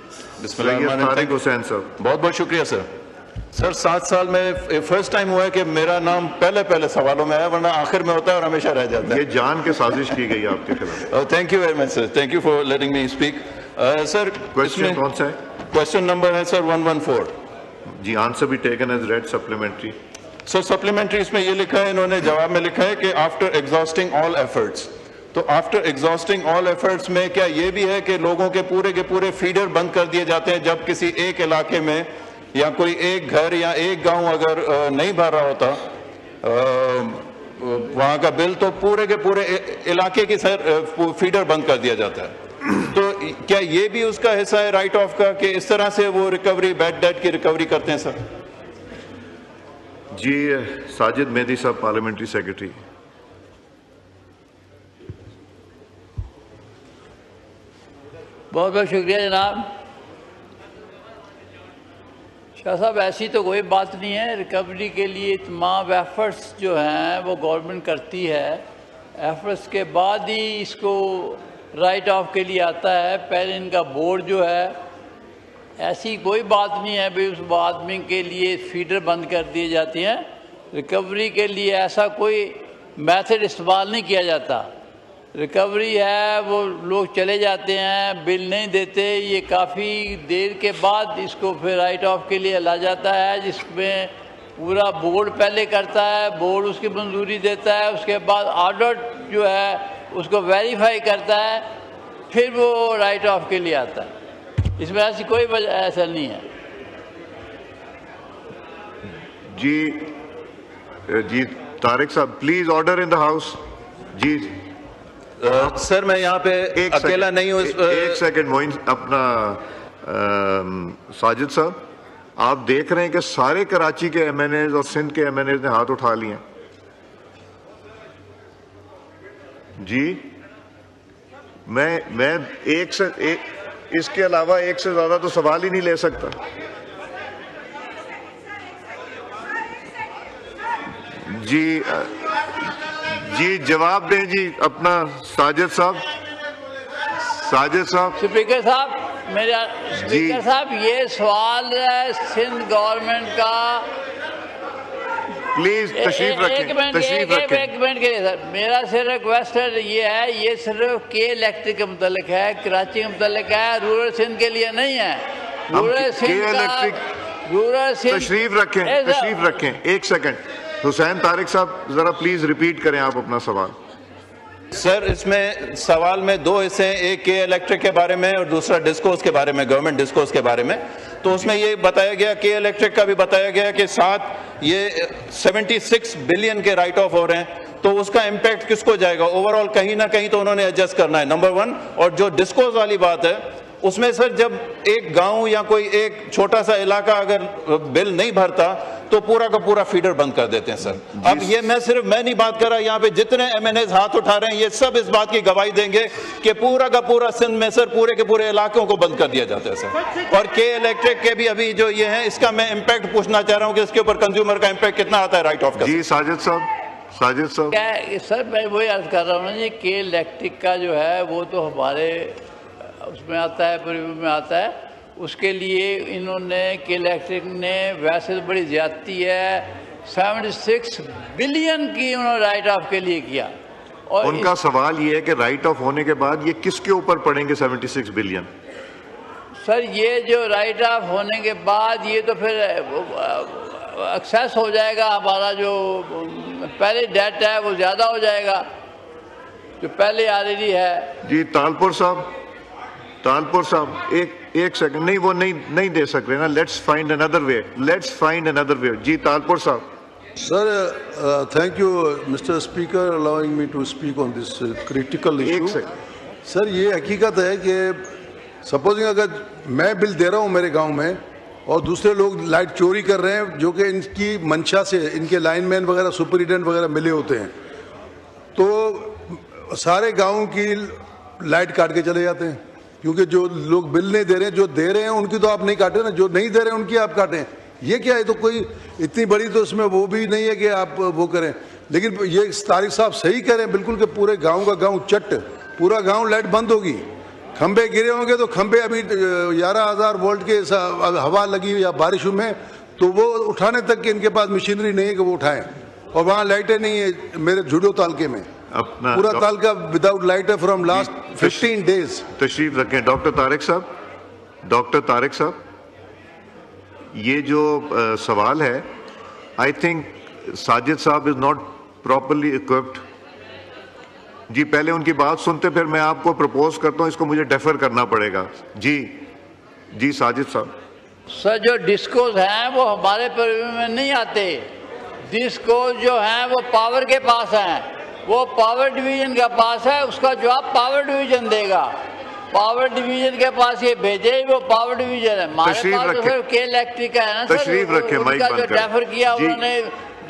तारिक हुसैन साहब। बहुत बहुत शुक्रिया सर। सर 7 साल में फर्स्ट टाइम हुआ है कि मेरा नाम पहले सवालों में आया, वरना आखिर में होता है और हमेशा रह जाता है। ये जान के साजिश की गई आपके खिलाफ। Thank you very much sir, thank you for letting me speak. Sir question कौन सा है? क्वेश्चन नंबर है सर 114 जी। आंसर भी taken as read supplementary. Sir supplementary इसमें ये लिखा है, इन्होंने जवाब में लिखा है कि आफ्टर एग्जॉस्टिंग ऑल एफर्ट्स। तो आफ्टर एग्जॉस्टिंग ऑल एफर्ट्स में क्या ये भी है कि लोगों के पूरे फीडर बंद कर दिए जाते हैं जब किसी एक इलाके में या कोई एक घर या एक गांव अगर नहीं भर रहा होता वहां का बिल, तो पूरे के पूरे इलाके की सर फीडर बंद कर दिया जाता है। तो क्या ये भी उसका हिस्सा है राइट ऑफ का कि इस तरह से वो रिकवरी, बैड डेट की रिकवरी करते हैं सर? जी साजिद मेहदी साहब, पार्लियामेंट्री सेक्रेटरी। बहुत बहुत शुक्रिया जनाब। शाह साहब ऐसी तो कोई बात नहीं है, रिकवरी के लिए तमाम एफर्ट्स जो हैं वो गवर्नमेंट करती है। एफर्ट्स के बाद ही इसको राइट ऑफ के लिए आता है। पहले इनका बोर्ड जो है, ऐसी कोई बात नहीं है भाई उस आदमी के लिए फीडर बंद कर दिए जाती हैं। रिकवरी के लिए ऐसा कोई मेथड इस्तेमाल नहीं किया जाता। रिकवरी है वो लोग चले जाते हैं, बिल नहीं देते, ये काफ़ी देर के बाद इसको फिर राइट ऑफ के लिए ला जाता है, जिसमें पूरा बोर्ड पहले करता है, बोर्ड उसकी मंजूरी देता है, उसके बाद ऑडिट जो है उसको वेरीफाई करता है, फिर वो राइट ऑफ के लिए आता है। इसमें ऐसी कोई वजह ऐसा नहीं है। जी तारिक साहब, please order in the house. जी सर मैं यहाँ पे अकेला नहीं हूँ। एक सेकंड मोइन, अपना साजिद साहब, आप देख रहे हैं कि सारे कराची के एमएनएज और सिंध के एमएनएज ने हाथ उठा लिए। जी मैं एक से एक, इसके अलावा एक से ज्यादा तो सवाल ही नहीं ले सकता। जी जवाब दें जी अपना साजिद साहब। स्पीकर साहब, मेरा स्पीकर साहब, ये सवाल है सिंध गवर्नमेंट का। प्लीज तशरीफ रखें। एक मिनट के लिए सर, मेरा सिर्फ रिक्वेस्ट ये है, ये सिर्फ के इलेक्ट्रिक के मुतल्लिक है, कराची के मुतल्लिक है, रूरल सिंध के लिए नहीं है। रूरल सिंध तशरीफ रखें। एक सेकंड, हुसैन तारिक साहब जरा प्लीज रिपीट करें आप अपना सवाल। सर इसमें सवाल में दो हिस्से हैं, एक के इलेक्ट्रिक के बारे में और दूसरा डिस्कोर्स के बारे में, गवर्नमेंट डिस्कोर्स के बारे में। तो उसमें ये बताया गया, के इलेक्ट्रिक का भी बताया गया कि साथ ये 76 बिलियन के राइट ऑफ हो रहे हैं, तो उसका इम्पैक्ट किसको जाएगा ओवरऑल? कहीं ना कहीं तो उन्होंने एडजस्ट करना है, नंबर 1। और जो डिस्कोर्स वाली बात है उसमें सर जब एक गांव या कोई एक छोटा सा इलाका अगर बिल नहीं भरता तो पूरा का पूरा फीडर बंद कर देते हैं सर। अब ये मैं नहीं बात कर रहा, यहाँ पे जितने एमएनएज हाथ उठा रहे हैं ये सब इस बात की गवाही देंगे कि पूरा का पूरा सिंध में सर पूरे के पूरे इलाकों को बंद कर दिया जाता है सर। और के इलेक्ट्रिक के भी अभी जो ये है, इसका मैं इम्पैक्ट पूछना चाह रहा हूँ कि इसके ऊपर कंज्यूमर का इम्पैक्ट कितना आता है राइट ऑफ का? जी साजिद साहब सर मैं वही अर्ज कर रहा हूँ ना जी, के इलेक्ट्रिक का जो है वो तो हमारे उसमें आता है, प्रीव्यू में आता है। उसके लिए इन्होंने के इलेक्ट्रिक ने वैसे तो बड़ी ज्यादती है, 76 बिलियन की उन्होंने राइट ऑफ के लिए किया। और उनका सवाल ये है कि राइट ऑफ होने के बाद ये किसके ऊपर पड़ेंगे 76 बिलियन? सर ये जो राइट ऑफ होने के बाद ये तो फिर एक्सेस हो जाएगा, हमारा जो पहले डेट है वो ज़्यादा हो जाएगा जो पहले ऑलरेडी है। जी तालपुर साहब एक सेकंड, नहीं वो नहीं दे सकते ना। Let's find another way. जी तालपुर साहब। Sir thank you mister speaker allowing me to speak on this critical issue. Sir ये हकीकत है कि सपोजिंग अगर मैं बिल दे रहा हूँ मेरे गांव में और दूसरे लोग लाइट चोरी कर रहे हैं, जो कि इनकी मंशा से इनके लाइनमैन वगैरह सुपरिटेंडेंट वगैरह मिले होते हैं, तो सारे गाँव की लाइट काट के चले जाते हैं। क्योंकि जो लोग बिल नहीं दे रहे हैं, जो दे रहे हैं उनकी तो आप नहीं काटे ना, जो नहीं दे रहे हैं उनकी आप काटें। ये क्या है? तो कोई इतनी बड़ी तो इसमें वो भी नहीं है कि आप वो करें। लेकिन ये तारिक साहब सही कह रहे हैं बिल्कुल कि पूरे गांव का गांव चट, पूरा गांव लाइट बंद होगी। खंबे गिरे होंगे तो खंबे अभी 11,000 वोल्ट के हवा लगी या बारिश में, तो वो उठाने तक के इनके पास मशीनरी नहीं है कि वो उठाएं। और वहाँ लाइटें नहीं है मेरे जुड़ो तालके में, अपना पूरा तालका विदाउट लाइट है फ्रॉम लास्ट 15 डेज। तशरीफ रखें डॉक्टर तारिक साहब। डॉक्टर तारिक साहब, ये जो सवाल है, आई थिंक साजिद साहब इज नॉट प्रॉपरली इक्विप्ड। जी पहले उनकी बात सुनते फिर मैं आपको प्रपोज करता हूं, इसको मुझे डेफर करना पड़ेगा। जी जी साजिद साहब। सर जो डिस्कोस हैं वो हमारे परिव्यू में नहीं आते। डिस्कोस जो हैं वो पावर के पास हैं, वो पावर डिवीजन के पास है, उसका जवाब पावर डिवीजन देगा। पावर डिवीजन के पास ये भेजे, वो पावर डिवीजन है। हमारे पास तो सिर्फ के इलेक्ट्रिक है ना सर। तशरीफ रखें, माइक बंद करें। डेफर किया उन्होंने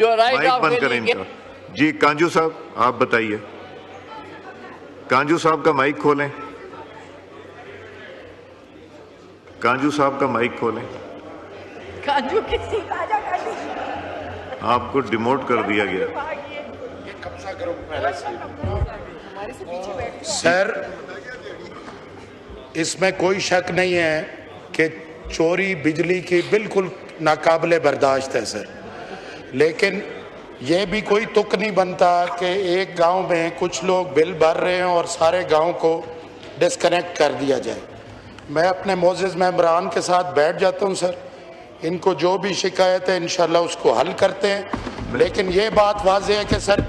जो राइट ऑफ बंद करें इनका। जी कांजू साहब आप बताइए। कांजू साहब का माइक खोलें। कांजू साहब का माइक खोलें। काजू की सीट आजा काजू। आपको डिमोट कर दिया गया। सर इसमें कोई शक नहीं है कि चोरी बिजली की बिल्कुल नाकाबिले बर्दाश्त है सर, लेकिन ये भी कोई तुक नहीं बनता कि एक गांव में कुछ लोग बिल भर रहे हैं और सारे गांव को डिस्कनेक्ट कर दिया जाए। मैं अपने मोअज़्ज़िज़ मेंबरान के साथ बैठ जाता हूं सर, इनको जो भी शिकायत है इंशाल्लाह उसको हल करते हैं, लेकिन ये बात वाज़ेह है कि सर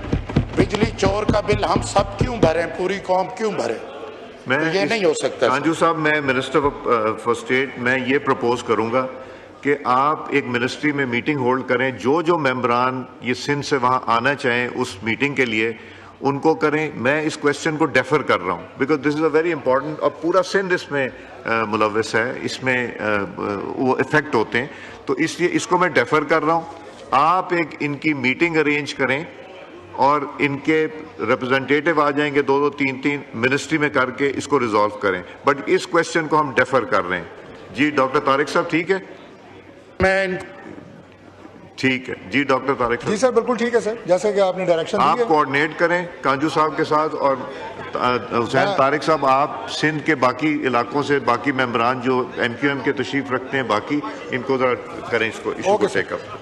बिजली चोर का बिल हम सब क्यों भरें, पूरी कौम क्यों भरे? तो ये नहीं हो सकता। कांजू साहब मैं मिनिस्टर फॉर स्टेट मैं ये प्रपोज करूंगा कि आप एक मिनिस्ट्री में मीटिंग होल्ड करें, जो जो मेंबरान ये सिंध से वहाँ आना चाहें उस मीटिंग के लिए उनको करें। मैं इस क्वेश्चन को डेफर कर रहा हूँ because this is a very important, और पूरा सिंध इसमें मुलव्वस है, इसमें वो इफेक्ट होते हैं, तो इसलिए इसको मैं डेफर कर रहा हूँ। आप एक इनकी मीटिंग अरेंज करें और इनके रिप्रेजेंटेटिव आ जाएंगे, 2-2, 3-3 मिनिस्ट्री में करके इसको रिजॉल्व करें, बट इस क्वेश्चन को हम डेफर कर रहे हैं। जी डॉक्टर तारिक साहब ठीक है? ठीक है जी डॉक्टर तारिक साहब। जी सर बिल्कुल ठीक है सर, जैसे कि आपने डायरेक्शन दी है। आप कोऑर्डिनेट करें कांजू साहब के साथ, और हुसैन तारिक साहब आप सिंध के बाकी इलाकों से बाकी मेंबरान जो MQM के तशरीफ रखते हैं बाकी, इनको जरा करें इसको टेकअप।